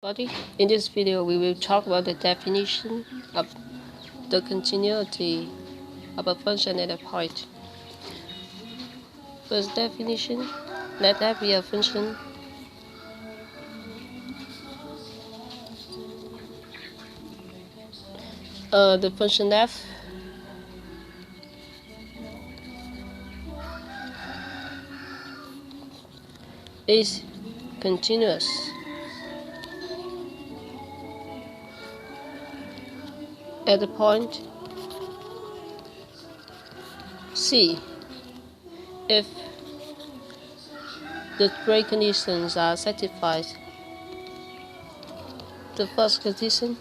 Everybody, in this video we will talk about the definition of the continuity of a function at a point. First definition, let f be a function the function f is continuous at the point C if the three conditions are satisfied. The first condition,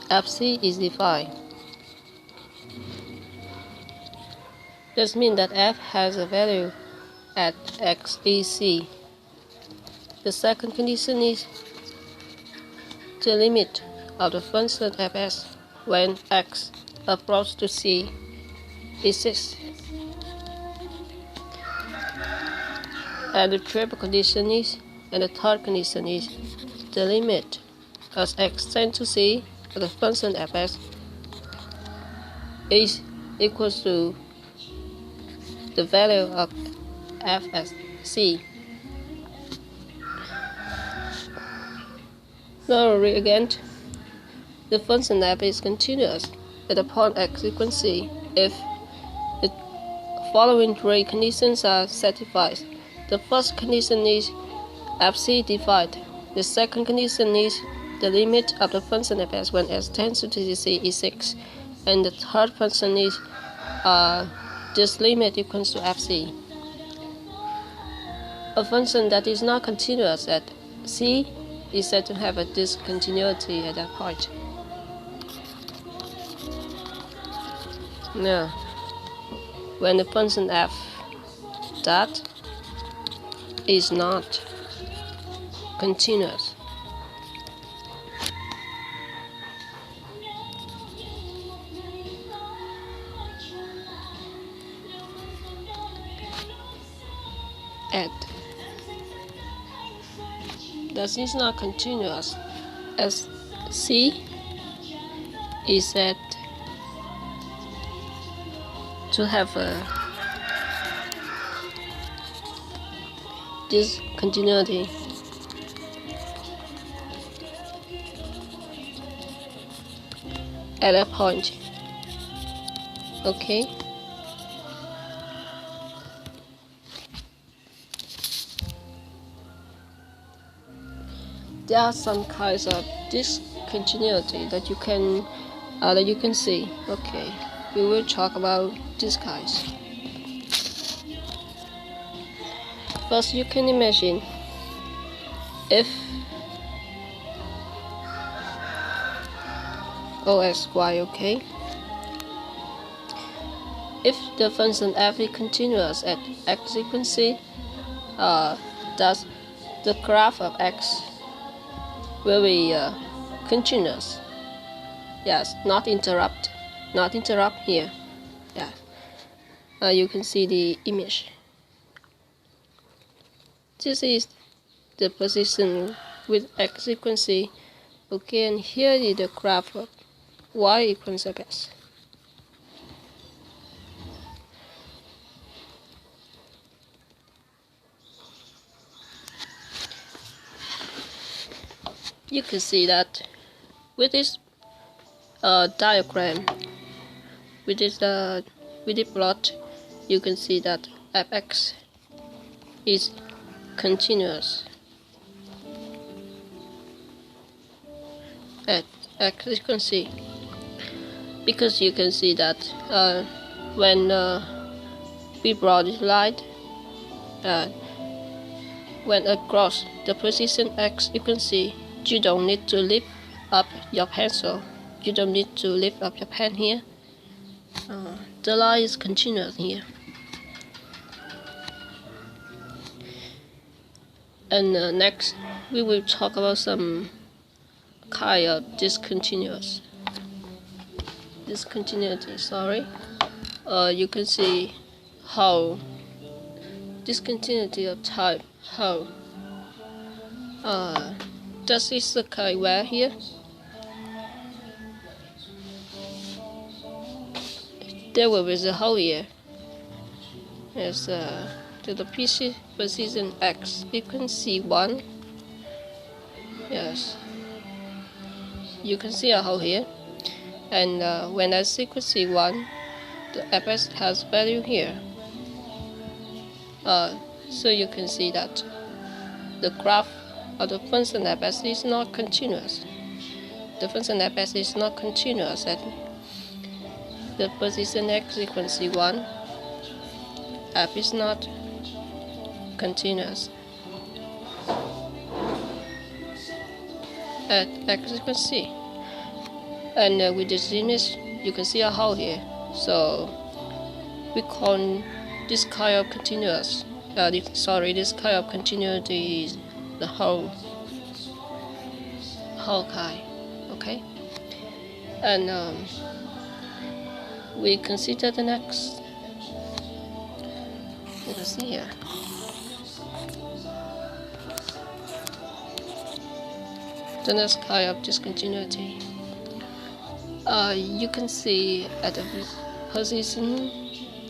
fc is defined. This means that f has a value at x is c. The second condition is the limit of the function fs when x approaches to c exists. And the third condition is, and the third condition is the limit as x tends to c of the function fs is equals to the value of f as c. Now again, the function f is continuous at the point x equals c if the following three conditions are satisfied. The first condition is fc defined. The second condition is the limit of the function fs when x tends to c is 6. And the third function is this limit equals to fc. A function that is not continuous at c is said to have a discontinuity at that point. Now, when the function f dot is not continuous, at that is not continuous as c is said to have a discontinuity at that point. Okay. There are some kinds of discontinuity that you can see. Okay, we will talk about these kinds. First, you can imagine if OXY, okay? If the function f is continuous at x equals c, thus the graph of x will be continuous. Yes, not interrupt here. Yeah, you can see the image. This is the position with x equals c. Okay, and here is the graph of y equals fs. You can see that with this diagram, with the plot, you can see that fx is continuous at x equals c, because you can see that when we brought this line when across the position x equals c, you don't need to lift up your pencil. You don't need to lift up your pen here. The line is continuous here. And next, we will talk about some kind of discontinuity. Sorry. You can see how discontinuity of type, how Does this chi where here? There will be the hole here. As to the PC position X equals C1. Yes, you can see a hole here, and when X equals C1, the fx has value here. So you can see that the graph of the function fx is not continuous. The function fx is not continuous at the position X equals C1. F is not continuous at X equals C. And with this image, you can see a hole here. So we call this kind of continuous. This kind of continuity is the whole chi. Okay. And we consider the next. You can see here. The next kind of discontinuity. You can see at the position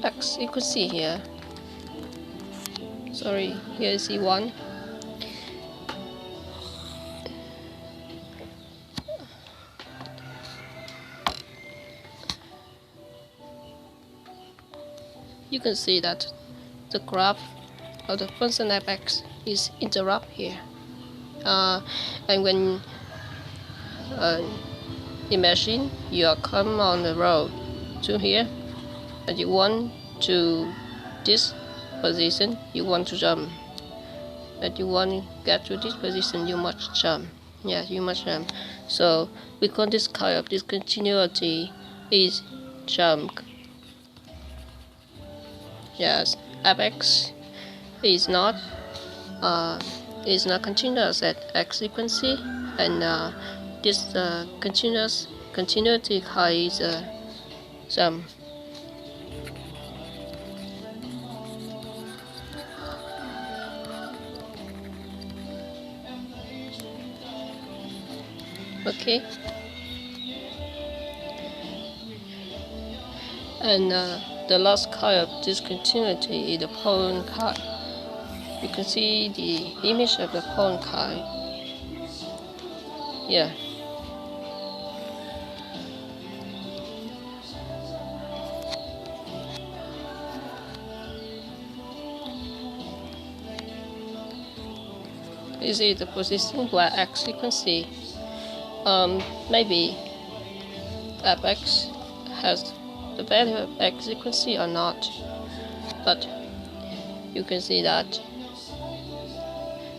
X equals C here. Sorry, here is C1. You can see that the graph of the function fx is interrupt here. And when imagine you are come on the road to here, and you want to this position, you want to jump, and you want to get to this position, you must jump. Yes, you must jump. So we call this kind of discontinuity is jump. Yes, fx is not continuous at x equals c, and this continuity is sum. Okay, and the last kind of discontinuity is the point chi. You can see the image of the point chi. Yeah. This is the position where x equals c. Maybe fx has the value of x equals c or not, but you can see that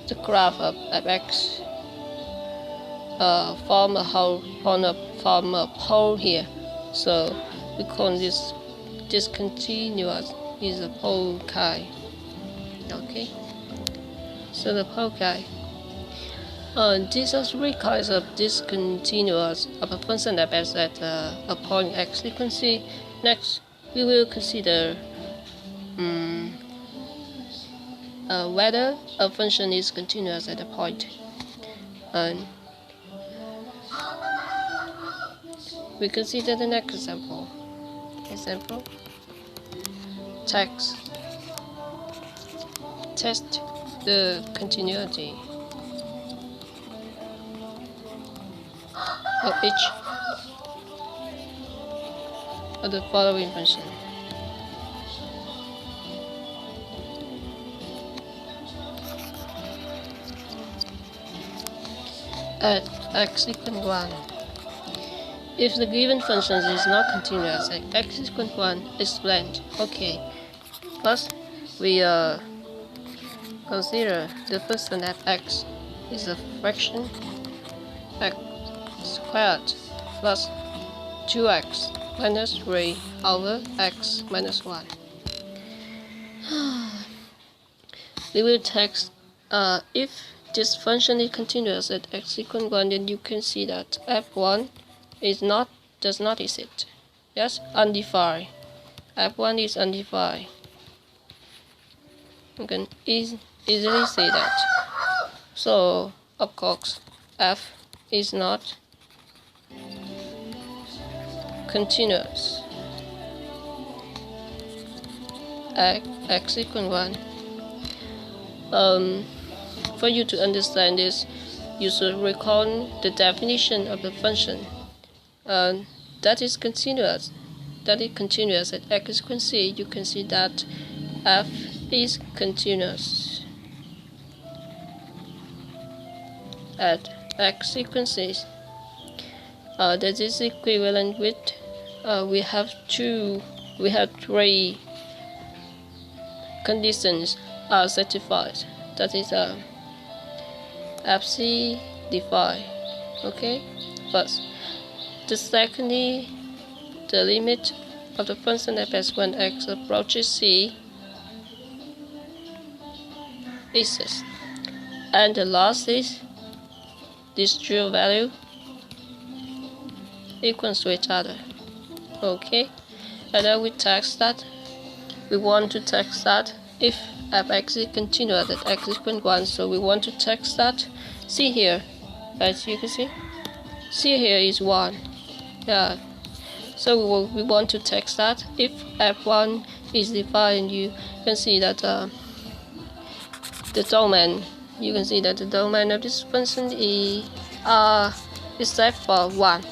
the graph of fx form a pole here. So we call this discontinuous is a pole chi. Okay, so the pole chi. These are three kinds of discontinuous of a function fx at a point x equals c. Next, we will consider whether a function is continuous at a point. And we consider the next example. Test the continuity of each of the following function. At x equals 1. If the given function is not continuous at x equals 1, explained. Okay. First, we consider the function fx is a fraction x squared plus 2x minus 3 over x minus 1. We will take if this function is continuous at x equals 1, then you can see that f1 does not exist. Yes, undefined. f1 is undefined. You can easily say that. So of course f is not continuous at x equal 1. For you to understand this, you should recall the definition of the function that is continuous. That is continuous at x equals c. You can see that f is continuous at x equals c. That is equivalent with we have three conditions are satisfied. That is fc defined. Okay, first. The secondly, the limit of the function f when x approaches c exists. And the last is these two values equals to each other. Okay, and then we text that we want to text that if fx is continuous at x equals 1, so we want to text that. See here, as you can see here is 1. Yeah, so we want to text that if f1 is defined. You can see that the domain. You can see that the domain of this function is set for 1.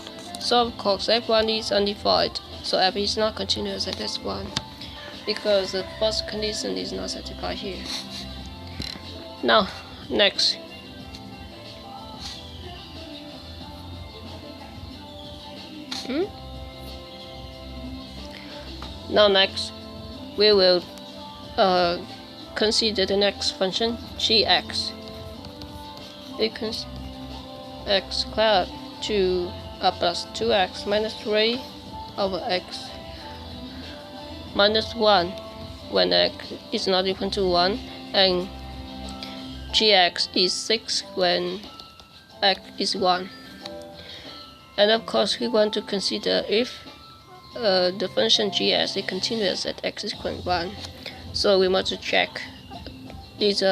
So of course f1 is undefined. So f is not continuous at s1 because the first condition is not satisfied here. Now next. Now next, we will consider the next function gx equals x squared to plus 2x minus 3 over x minus 1 when x is not equal to 1, and gx is 6 when x is 1. And of course we want to consider if the function gs is continuous at x equals 1. So we must check these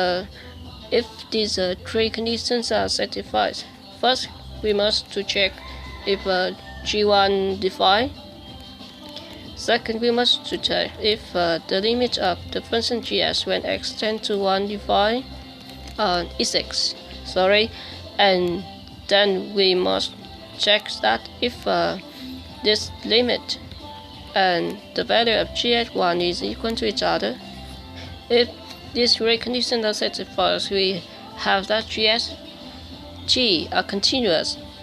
if these three conditions are satisfied. First, we must to check if g1 defined. Second, we must to check if the limit of the function gs when x tends to 1 defined is x. And then we must check that if this limit and the value of g1 is equal to each other. If these three conditions are satisfied, we have that g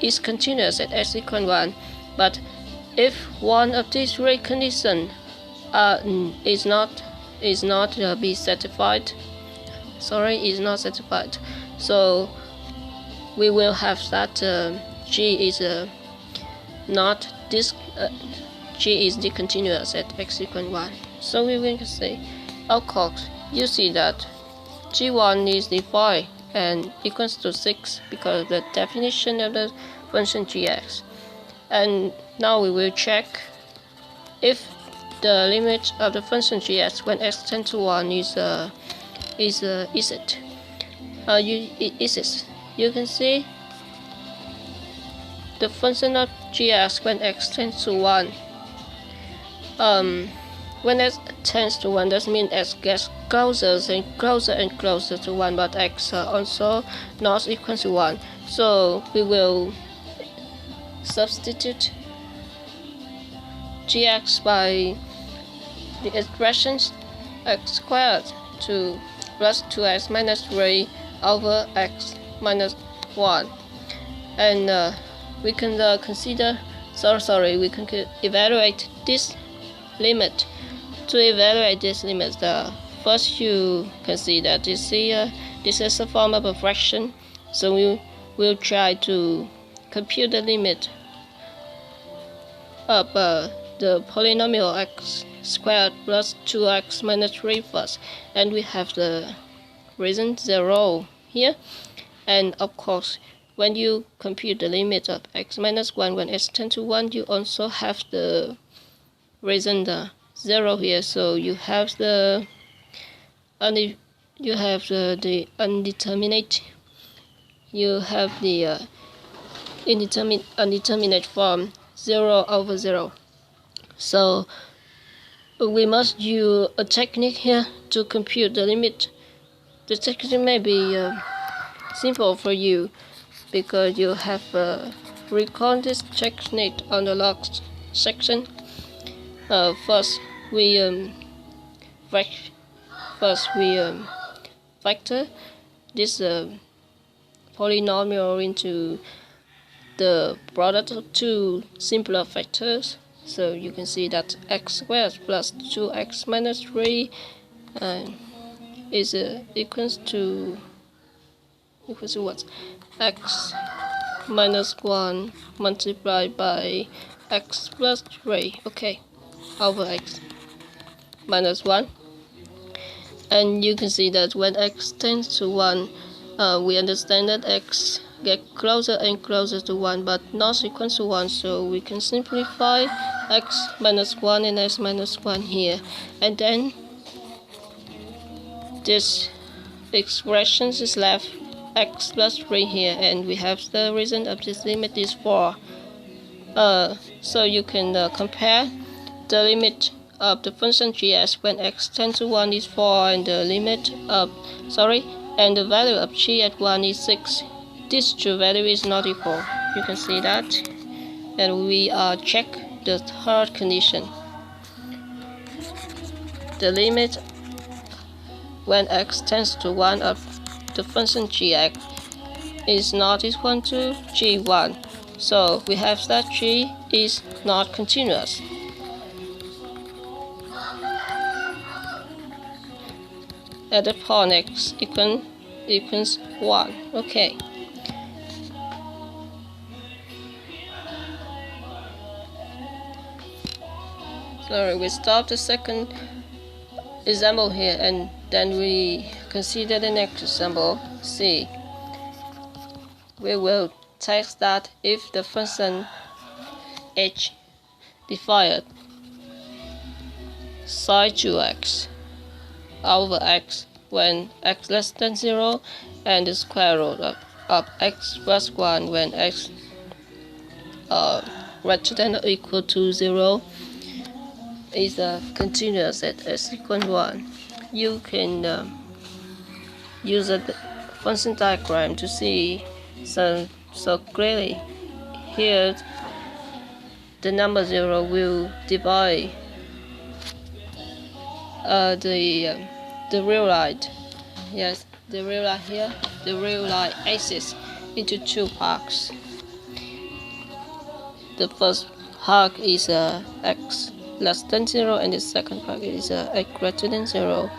is continuous at x equals 1. But if one of these three conditions is not satisfied, so we will have that g is discontinuous at x equals 1. So we will say, of course, you see that g1 is defined and equals to 6 because of the definition of the function gx. And now we will check if the limit of the function gx when x tends to 1 is it. You can see the function of gx when x tends to 1. When x tends to 1, that means x gets closer and closer to 1, but x also not equal to 1. So we will substitute gx by the expressions x squared to plus 2x minus 3 over x minus 1. And we can we can evaluate this limit. To evaluate this limit, first you can see that this is a form of a fraction. So we will try to compute the limit of the polynomial x squared plus 2x minus 3 first, and we have the reason 0 here. And of course, when you compute the limit of x minus 1 when x tends to 1, you also have the reason 0 here. So you have the undeterminate. You have the indeterminate form 0 over 0. So we must use a technique here to compute the limit. The technique may be simple for you because you have recalled this technique on the last section. First we factor this polynomial into the product of two simpler factors. So you can see that x squared plus 2x minus 3 is equals to what? X minus 1 multiplied by x plus 3, okay, over x minus 1. And you can see that when x tends to 1, we understand that x get closer and closer to 1 but not equal to 1, so we can simplify x minus 1 and x minus 1 here, and then this expression is left x plus 3 here, and we have the reason of this limit is 4. So you can compare the limit of the function g(s) when x tends to 1 is 4, and the limit of and the value of g at 1 is 6. This true value is not equal. You can see that, and we check the third condition. The limit when x tends to 1 of the function gx is not equal to g1, so we have that g is not continuous. At the point x equals 1. Okay. Sorry, we stop the second example here, and then we consider the next example C. We will test that if the function h defined psi 2x over x when x less than 0, and the square root of x plus 1 when x greater than or equal to 0 is continuous at s equals 1. You can use a function diagram to see so clearly. Here the number 0 will divide the real line, yes, the real line here, the real line axis, into two parts. The first part is x less than 0, and the second part is x greater than 0.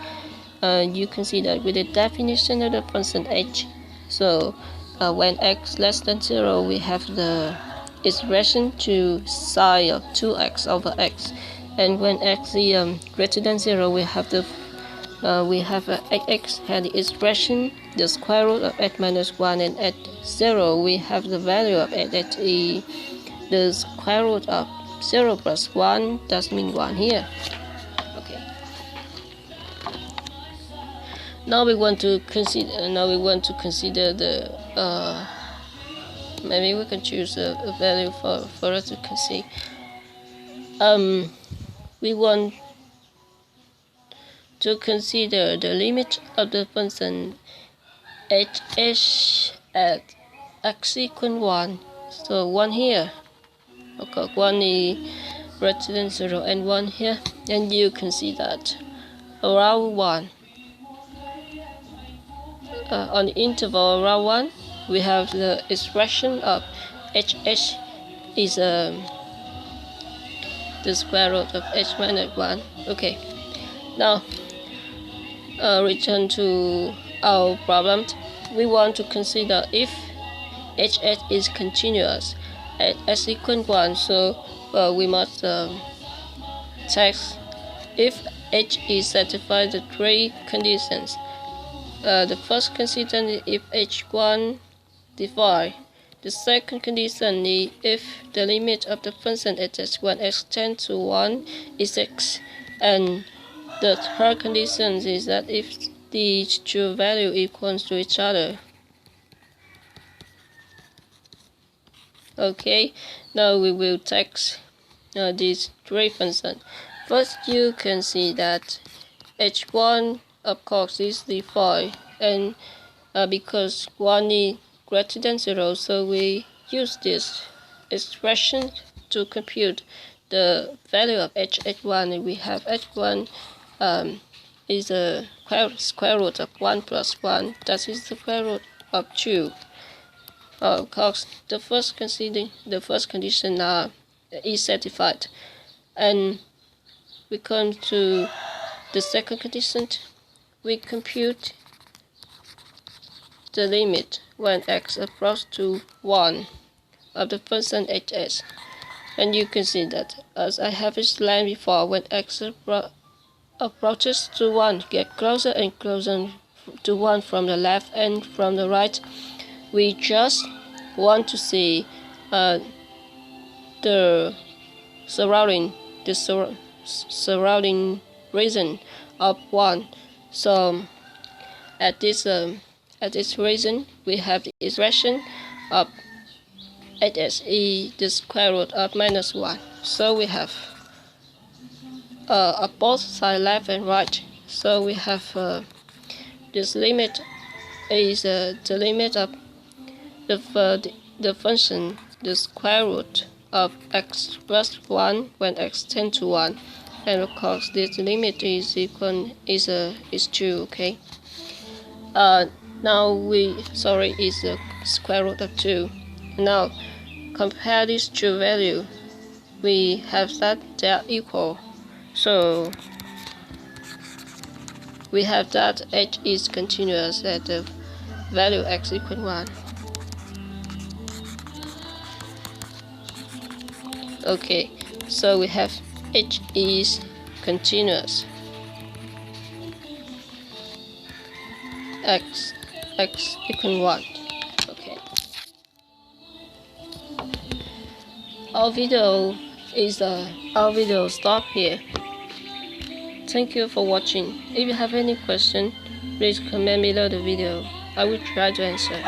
You can see that with the definition of the function h. So when x less than 0, we have the expression to psi of 2x over x, and when x is greater than 0, we have x had the expression the square root of x minus 1, and at 0 we have the value of x at the square root of 0 plus 1 does mean 1 here. Okay. Now we want to consider the maybe we can choose a value for us to see. We want to consider the limit of the function h at x equals 1. So 1 here. Okay, 1 is greater than 0 and 1 here, and you can see that around 1, on the interval around 1, we have the expression of h is the square root of h minus 1. Okay, now return to our problem. We want to consider if h is continuous at s equals 1, so we must test if h is satisfied the three conditions. The first condition is if h1 defined. The second condition is if the limit of the function at h1 x tends to 1 is x, and the third condition is that if the two values equal to each other. Okay, now we will test this ray function. First, you can see that h1 of course is defined, and because 1 is greater than 0, so we use this expression to compute the value of h1, and we have h1 is a square root of 1 plus 1, that is the square root of 2. Of course, the first condition is satisfied, and we come to the second condition. We compute the limit when x approaches to 1 of the function hs, and you can see that, as I have explained before, when x approaches to 1, get closer and closer to 1 from the left and from the right, we just want to see the surrounding region of 1. So at this region, we have the expression of hse, the square root of minus 1. So we have both side left and right. So we have this limit is the limit of the function, the square root of x plus 1 when x tends to 1, and of course this limit is 2. Okay. Now is the square root of 2. Now compare these two values. We have that they are equal. So we have that h is continuous at the value x equals 1. Okay, so we have h is continuous. X equals 1. Okay. Our video stop here. Thank you for watching. If you have any question, please comment below the video. I will try to answer.